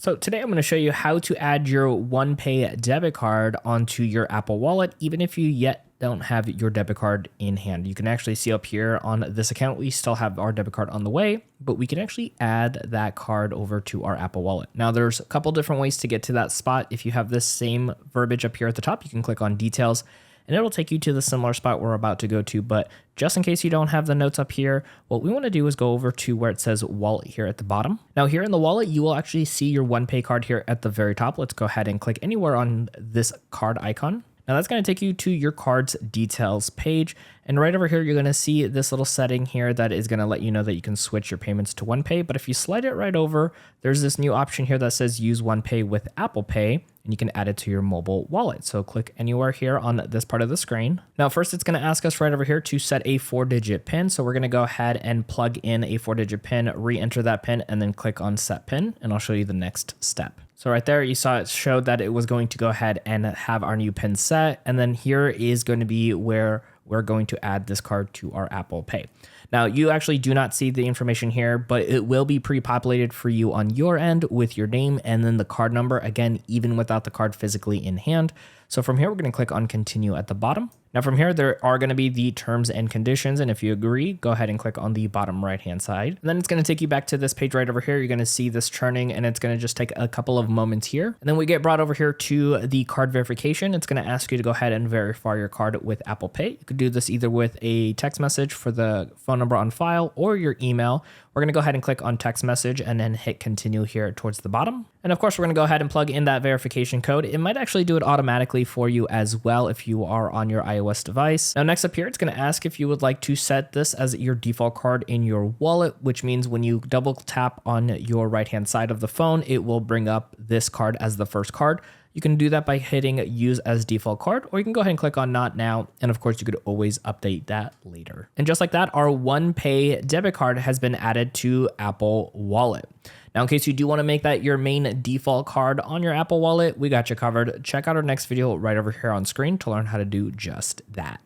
So today I'm going to show you how to add your OnePay debit card onto your Apple Wallet, even if you yet don't have your debit card in hand. You can actually see up here on this account, we still have our debit card on the way, but we can actually add that card over to our Apple Wallet. Now there's a couple different ways to get to that spot. If you have this same verbiage up here at the top, you can click on details and it'll take you to the similar spot we're about to go to. But just in case you don't have the notes up here, what we want to do is go over to where it says wallet here at the bottom. Now here in the wallet, you will actually see your OnePay card here at the very top. Let's go ahead and click anywhere on this card icon. Now that's going to take you to your card's details page. And right over here, you're going to see this little setting here that is going to let you know that you can switch your payments to OnePay. But if you slide it right over, there's this new option here that says use OnePay with Apple Pay, and you can add it to your mobile wallet. So click anywhere here on this part of the screen. Now, first it's going to ask us right over here to set a 4-digit PIN. So we're going to go ahead and plug in a 4-digit PIN, re-enter that PIN, and then click on set PIN, and I'll show you the next step. So right there, you saw it showed that it was going to go ahead and have our new PIN set. And then here is going to be where we're going to add this card to our Apple Pay. Now, you actually do not see the information here, but it will be pre-populated for you on your end with your name and then the card number, again, even without the card physically in hand. So from here, we're going to click on continue at the bottom. Now from here, there are going to be the terms and conditions. And if you agree, go ahead and click on the bottom right-hand side. And then it's going to take you back to this page right over here. You're going to see this churning and it's going to just take a couple of moments here. And then we get brought over here to the card verification. It's going to ask you to go ahead and verify your card with Apple Pay. You could do this either with a text message for the phone number on file or your email. We're going to go ahead and click on text message and then hit continue here towards the bottom. And of course, we're going to go ahead and plug in that verification code. It might actually do it automatically for you as well if you are on your iOS device. Now, next up here, it's going to ask if you would like to set this as your default card in your wallet, which means when you double tap on your right-hand side of the phone, it will bring up this card as the first card. You can do that by hitting use as default card, or you can go ahead and click on not now. And of course, you could always update that later. And just like that, our OnePay debit card has been added to Apple Wallet. Now, in case you do want to make that your main default card on your Apple Wallet, we got you covered. Check out our next video right over here on screen to learn how to do just that.